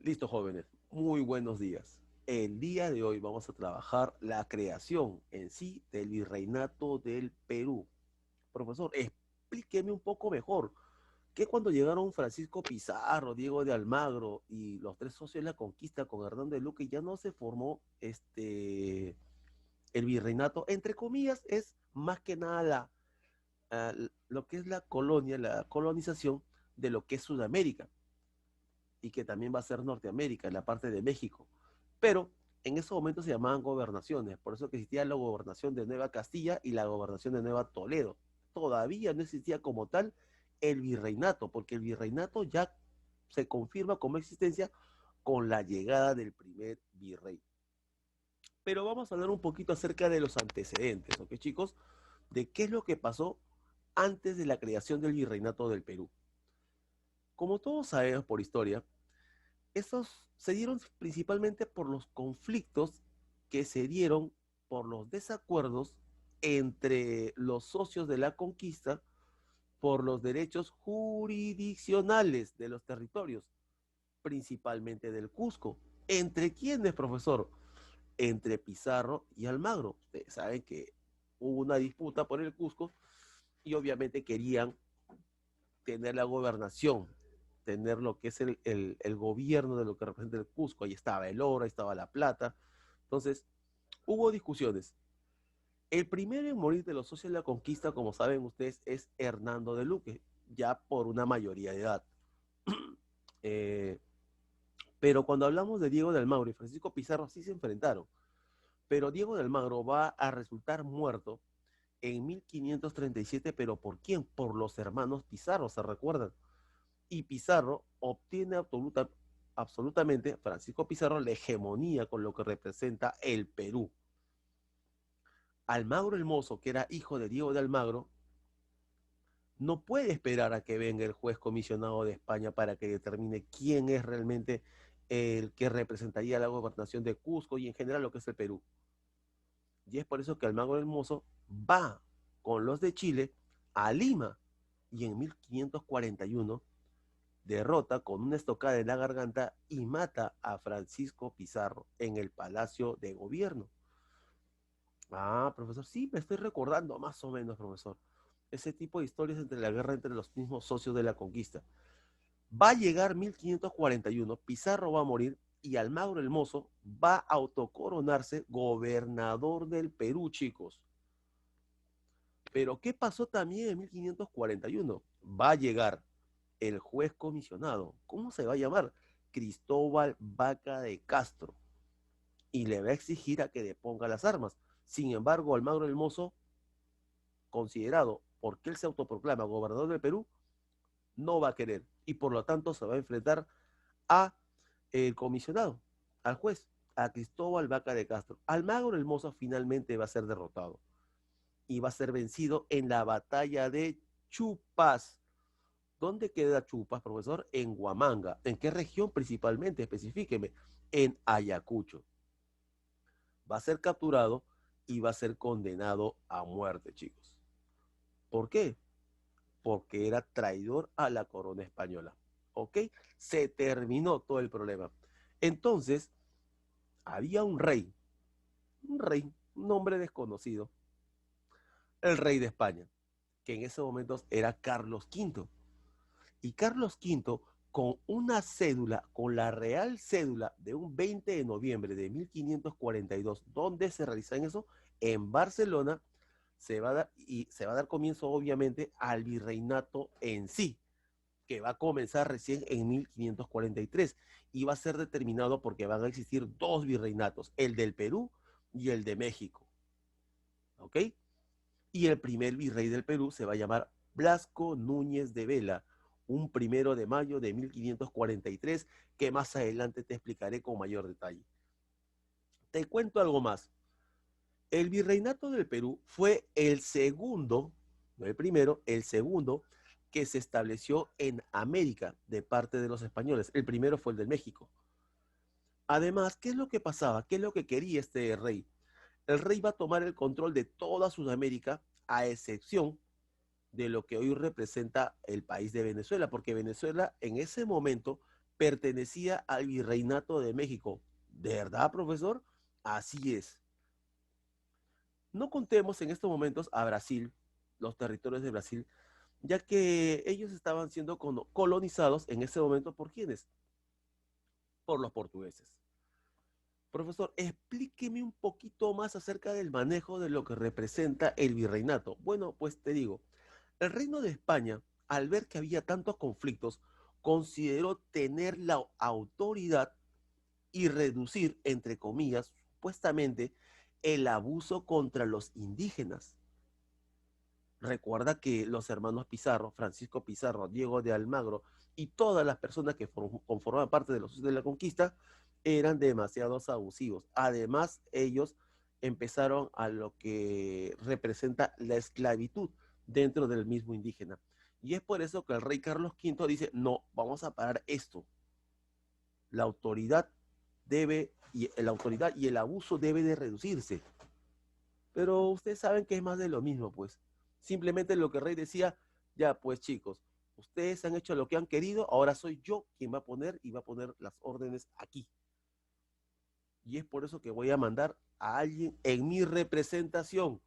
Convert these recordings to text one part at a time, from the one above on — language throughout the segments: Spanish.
Listo, jóvenes. Muy buenos días. El día de hoy vamos a trabajar la creación en sí del virreinato del Perú. Profesor, explíqueme un poco mejor. ¿Qué cuando llegaron Francisco Pizarro, Diego de Almagro y los tres socios de la conquista con Hernán de Luque ya no se formó el virreinato? Entre comillas, es más que nada lo que es la colonia, la colonización de lo que es Sudamérica y que también va a ser Norteamérica, en la parte de México. Pero en esos momentos se llamaban gobernaciones, por eso que existía la gobernación de Nueva Castilla y la gobernación de Nueva Toledo. Todavía no existía como tal el virreinato, porque el virreinato ya se confirma como existencia con la llegada del primer virrey. Pero vamos a hablar un poquito acerca de los antecedentes, ¿ok, chicos? De qué es lo que pasó antes de la creación del virreinato del Perú. Como todos sabemos por historia, estos se dieron principalmente por los conflictos que se dieron por los desacuerdos entre los socios de la conquista por los derechos jurisdiccionales de los territorios, principalmente del Cusco. ¿Entre quiénes, profesor? Entre Pizarro y Almagro. Ustedes saben que hubo una disputa por el Cusco y obviamente querían tener la gobernación, tener lo que es el gobierno de lo que representa el Cusco. Ahí estaba el oro, ahí estaba la plata. Entonces, hubo discusiones. El primero en morir de los socios de la conquista, como saben ustedes, es Hernando de Luque, ya por una mayoría de edad. eh, pero cuando hablamos de Diego de Almagro y Francisco Pizarro, sí se enfrentaron. Pero Diego de Almagro va a resultar muerto en 1537, pero ¿por quién? Por los hermanos Pizarro, ¿se recuerdan? Y Pizarro obtiene absolutamente, Francisco Pizarro, la hegemonía con lo que representa el Perú. Almagro el Mozo, que era hijo de Diego de Almagro, no puede esperar a que venga el juez comisionado de España para que determine quién es realmente el que representaría la gobernación de Cusco y en general lo que es el Perú. Y es por eso que Almagro el Mozo va con los de Chile a Lima y en 1541 derrota con una estocada en la garganta y mata a Francisco Pizarro en el Palacio de Gobierno. Ah, profesor, sí, me estoy recordando más o menos, profesor. Ese tipo de historias entre la guerra entre los mismos socios de la conquista. Va a llegar 1541, Pizarro va a morir y Almagro el Mozo va a autocoronarse gobernador del Perú, chicos. Pero ¿qué pasó también en 1541? Va a llegar el juez comisionado. ¿Cómo se va a llamar? Cristóbal Vaca de Castro. Y le va a exigir a que deponga las armas. Sin embargo, Almagro el Mozo, considerado porque él se autoproclama gobernador del Perú, no va a querer. Y por lo tanto se va a enfrentar a el comisionado, al juez, a Cristóbal Vaca de Castro. Almagro el Mozo finalmente va a ser derrotado y va a ser vencido en la batalla de Chupas. ¿Dónde queda Chupas, profesor? En Huamanga. ¿En qué región principalmente? Especifíqueme. En Ayacucho. Va a ser capturado y va a ser condenado a muerte, chicos. ¿Por qué? Porque era traidor a la corona española. ¿Ok? Se terminó todo el problema. Entonces, había un rey, un nombre desconocido, el rey de España, que en ese momento era Carlos V. Y Carlos V, con una cédula, con la real cédula de un 20 de noviembre de 1542, ¿dónde se realiza eso? En Barcelona, se va a dar comienzo obviamente al virreinato en sí, que va a comenzar recién en 1543 y va a ser determinado porque van a existir dos virreinatos, el del Perú y el de México, ¿ok? Y el primer virrey del Perú se va a llamar Blasco Núñez de Vela, un 1 de mayo de 1543, que más adelante te explicaré con mayor detalle. Te cuento algo más. El virreinato del Perú fue el segundo, no el primero, el segundo que se estableció en América de parte de los españoles. El primero fue el de México. Además, ¿qué es lo que pasaba? ¿Qué es lo que quería este rey? El rey va a tomar el control de toda Sudamérica, a excepción de lo que hoy representa el país de Venezuela, porque Venezuela en ese momento pertenecía al Virreinato de México. ¿De verdad, profesor? Así es. No contemos en estos momentos a Brasil, los territorios de Brasil, ya que ellos estaban siendo colonizados en ese momento por ¿quiénes? Por los portugueses. Profesor, explíqueme un poquito más acerca del manejo de lo que representa el virreinato. Bueno, pues te digo, el reino de España, al ver que había tantos conflictos, consideró tener la autoridad y reducir, entre comillas, supuestamente, el abuso contra los indígenas. Recuerda que los hermanos Pizarro, Francisco Pizarro, Diego de Almagro y todas las personas que conformaban parte de los socios de la conquista eran demasiados abusivos. Además, ellos empezaron a lo que representa la esclavitud dentro del mismo indígena. Y es por eso que el rey Carlos V dice, no, vamos a parar esto. La autoridad la autoridad y el abuso debe de reducirse. Pero ustedes saben que es más de lo mismo, pues. Simplemente lo que el rey decía, ya pues chicos, ustedes han hecho lo que han querido, ahora soy yo quien va a poner y va a poner las órdenes aquí. Y es por eso que voy a mandar a alguien en mi representación.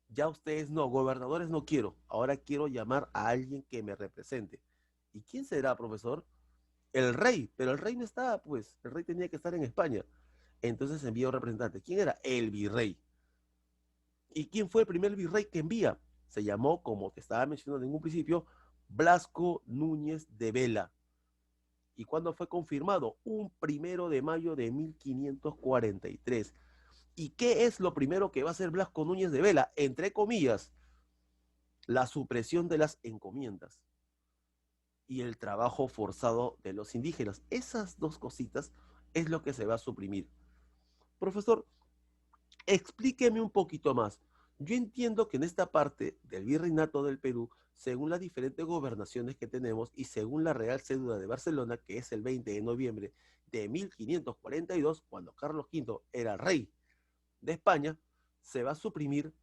Ya ustedes no, gobernadores no quiero, ahora quiero llamar a alguien que me represente. ¿Y quién será, profesor? El rey, pero el rey no estaba, pues, el rey tenía que estar en España. Entonces envía un representante. ¿Quién era? El virrey. ¿Y quién fue el primer virrey que envía? Se llamó, como te estaba mencionando en un principio, Blasco Núñez de Vela. ¿Y cuándo fue confirmado? Un 1 de mayo de 1543. ¿Y qué es lo primero que va a hacer Blasco Núñez de Vela? Entre comillas, la supresión de las encomiendas y el trabajo forzado de los indígenas. Esas dos cositas es lo que se va a suprimir. Profesor, explíqueme un poquito más. Yo entiendo que en esta parte del virreinato del Perú, según las diferentes gobernaciones que tenemos y según la Real Cédula de Barcelona, que es el 20 de noviembre de 1542, cuando Carlos V era rey de España, se va a suprimir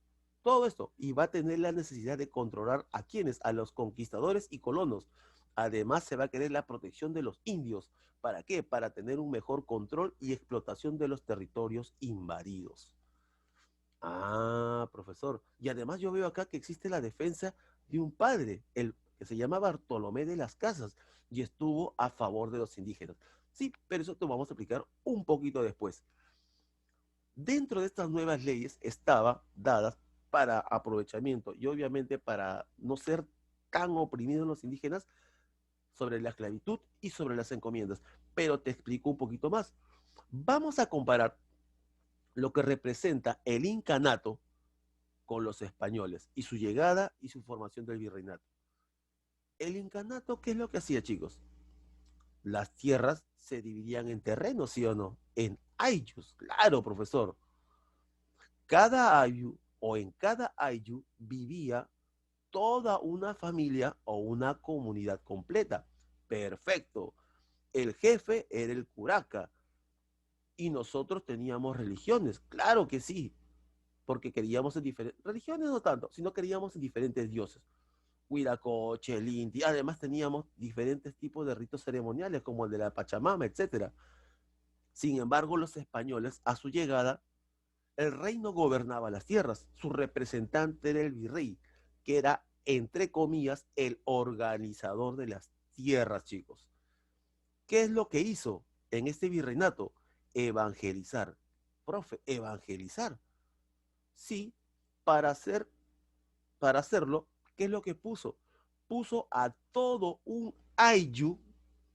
todo esto y va a tener la necesidad de controlar a quienes, a los conquistadores y colonos. Además, se va a querer la protección de los indios. ¿Para qué? Para tener un mejor control y explotación de los territorios invadidos. Ah, profesor. Y además yo veo acá que existe la defensa de un padre, el que se llama Bartolomé de las Casas, y estuvo a favor de los indígenas. Sí, pero eso te vamos a explicar un poquito después. Dentro de estas nuevas leyes estaba dadas para aprovechamiento y obviamente para no ser tan oprimidos los indígenas sobre la esclavitud y sobre las encomiendas. Pero te explico un poquito más. Vamos a comparar lo que representa el incanato con los españoles y su llegada y su formación del virreinato. El incanato, ¿qué es lo que hacía, chicos? Las tierras se dividían en terrenos, ¿sí o no? En ayllus, claro, profesor. Cada ayllu o en cada ayllu vivía toda una familia o una comunidad completa. Perfecto. El jefe era el curaca y nosotros teníamos religiones, claro que sí, porque queríamos en diferentes, religiones no tanto, sino queríamos en diferentes dioses. Huiracoche, el Inti. Además teníamos diferentes tipos de ritos ceremoniales, como el de la Pachamama, etcétera. Sin embargo, los españoles, a su llegada, el rey no gobernaba las tierras. Su representante era el virrey, que era, entre comillas, el organizador de las tierras, chicos. ¿Qué es lo que hizo en este virreinato? Evangelizar. Profe, evangelizar. Sí, para hacer para hacerlo, ¿qué es lo que puso? Puso a todo un ayllu,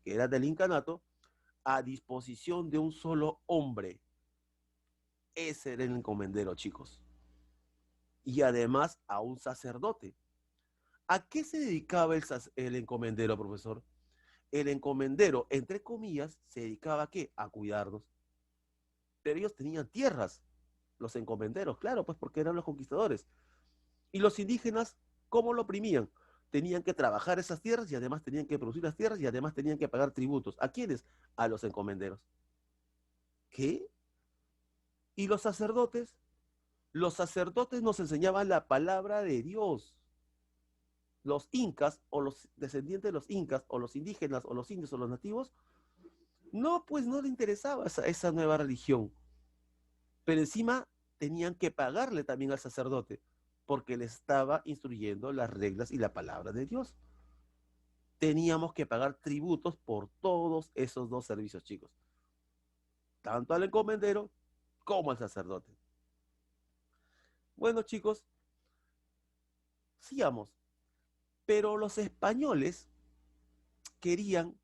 que era del incanato, a disposición de un solo hombre. Ese era el encomendero, chicos. Y además a un sacerdote. ¿A qué se dedicaba el encomendero, profesor? El encomendero, entre comillas, se dedicaba a qué? A cuidarnos. Pero ellos tenían tierras, los encomenderos, claro, pues porque eran los conquistadores. Y los indígenas, ¿cómo lo oprimían? Tenían que trabajar esas tierras y además tenían que producir las tierras y además tenían que pagar tributos. ¿A quiénes? A los encomenderos. ¿Qué? ¿Y los sacerdotes? Los sacerdotes nos enseñaban la palabra de Dios. los incas o los descendientes de los incas o los indígenas o los indios o los nativos, no, pues no le interesaba esa nueva religión. Pero encima tenían que pagarle también al sacerdote, porque le estaba instruyendo las reglas y la palabra de Dios. Teníamos que pagar tributos por todos esos dos servicios, chicos. Tanto al encomendero como al sacerdote. Bueno, chicos, sigamos. Pero los españoles querían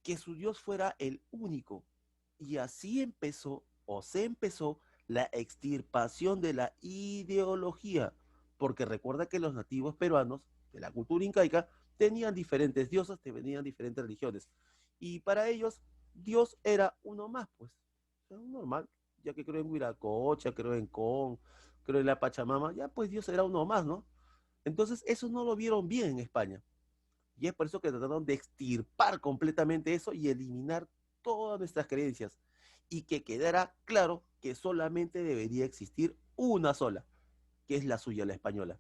que su Dios fuera el único. Y así empezó, o se empezó, la extirpación de la ideología. Porque recuerda que los nativos peruanos, de la cultura incaica, tenían diferentes dioses, tenían diferentes religiones. Y para ellos, Dios era uno más, pues. Era normal, ya que creo en Huiracocha, creo en Con, creo en la Pachamama, ya pues Dios era uno más, ¿no? Entonces, eso no lo vieron bien en España. Y es por eso que trataron de extirpar completamente eso y eliminar todas nuestras creencias. Y que quedara claro que solamente debería existir una sola, que es la suya, la española.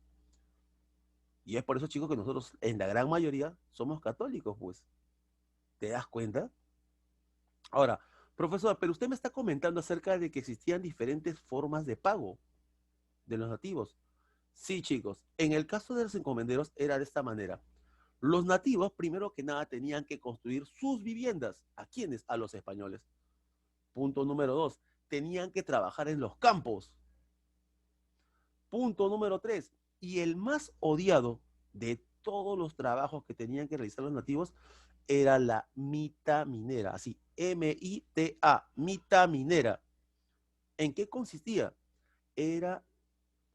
Y es por eso, chicos, que nosotros en la gran mayoría somos católicos, pues. ¿Te das cuenta? Ahora, profesor, pero usted me está comentando acerca de que existían diferentes formas de pago de los nativos. Sí, chicos, en el caso de los encomenderos era de esta manera. Los nativos, primero que nada, tenían que construir sus viviendas. ¿A quiénes? A los españoles. Punto número dos, tenían que trabajar en los campos. Punto número tres, y el más odiado de todos los trabajos que tenían que realizar los nativos era la mita minera, así, M-I-T-A, mita minera. ¿En qué consistía? Era,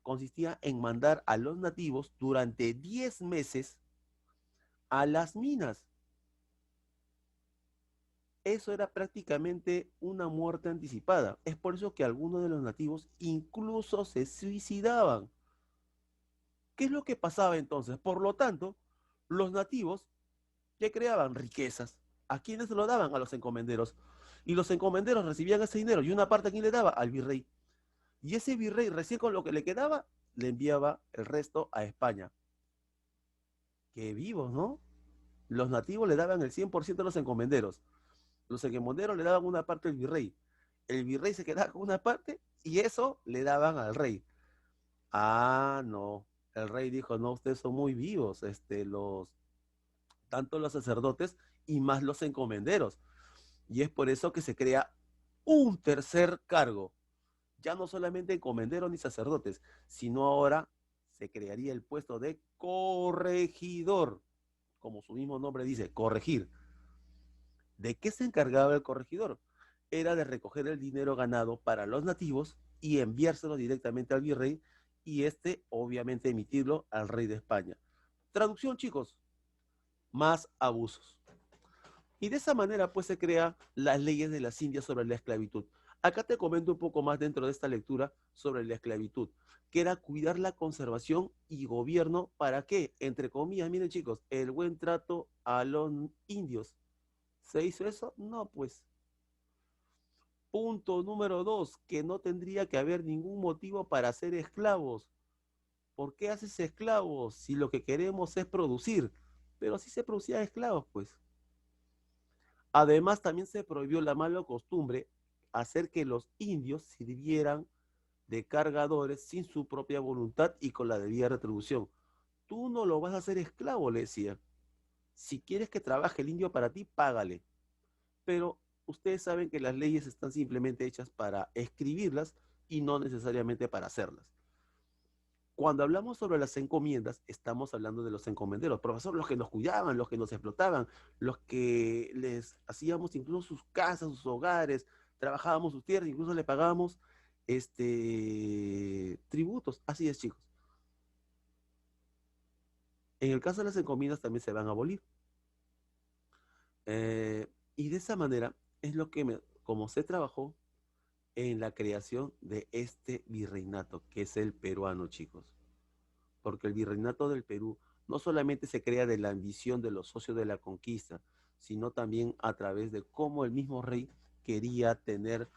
consistía en mandar a los nativos durante 10 meses a las minas. Eso era prácticamente una muerte anticipada. Es por eso que algunos de los nativos incluso se suicidaban. ¿Qué es lo que pasaba entonces? Por lo tanto, los nativos que creaban riquezas, ¿a quiénes se lo daban? A los encomenderos. Y los encomenderos recibían ese dinero y una parte a quién le daba? Al virrey. Y ese virrey recién con lo que le quedaba, le enviaba el resto a España. Qué vivos, ¿no? Los nativos le daban el 100% a los encomenderos. Los encomenderos le daban una parte al virrey. El virrey se quedaba con una parte y eso le daban al rey. Ah, no. El rey dijo, no, ustedes son muy vivos, tanto los sacerdotes y más los encomenderos. Y es por eso que se crea un tercer cargo. Ya no solamente encomenderos ni sacerdotes, sino ahora se crearía el puesto de corregidor, como su mismo nombre dice, corregir. ¿De qué se encargaba el corregidor? Era de recoger el dinero ganado para los nativos y enviárselo directamente al virrey y este obviamente emitirlo al rey de España. Traducción, chicos, más abusos. Y de esa manera pues se crean las leyes de las Indias sobre la esclavitud. Acá te comento un poco más dentro de esta lectura sobre la esclavitud, que era cuidar la conservación y gobierno. ¿Para qué? Entre comillas, miren chicos, el buen trato a los indios. ¿Se hizo eso? No, pues. Punto número dos, que no tendría que haber ningún motivo para ser esclavos. ¿Por qué haces esclavos si lo que queremos es producir? Pero sí se producían esclavos, pues. Además, también se prohibió la mala costumbre hacer que los indios sirvieran de cargadores sin su propia voluntad y con la debida retribución. Tú no lo vas a hacer esclavo, le decía. Si quieres que trabaje el indio para ti, págale. Pero ustedes saben que las leyes están simplemente hechas para escribirlas y no necesariamente para hacerlas. Cuando hablamos sobre las encomiendas, estamos hablando de los encomenderos, profesor, los que nos cuidaban, los que nos explotaban, los que les hacíamos incluso sus casas, sus hogares, trabajábamos sus tierras, incluso le pagábamos tributos. Así es, chicos. En el caso de las encomiendas también se van a abolir. Eh, y de esa manera es lo que como se trabajó en la creación de este virreinato, que es el peruano, chicos. Porque el virreinato del Perú no solamente se crea de la ambición de los socios de la conquista, sino también a través de cómo el mismo rey quería tener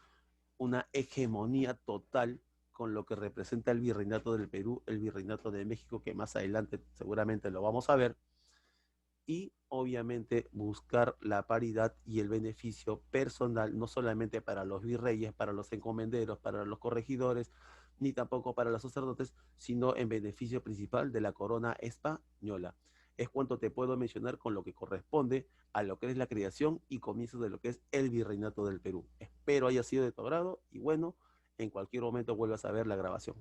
una hegemonía total con lo que representa el virreinato del Perú, el virreinato de México, que más adelante seguramente lo vamos a ver, y obviamente buscar la paridad y el beneficio personal, no solamente para los virreyes, para los encomenderos, para los corregidores, ni tampoco para los sacerdotes, sino en beneficio principal de la corona española. Es cuanto te puedo mencionar con lo que corresponde a lo que es la creación y comienzo de lo que es el virreinato del Perú. Espero haya sido de tu agrado y bueno, en cualquier momento vuelvas a ver la grabación.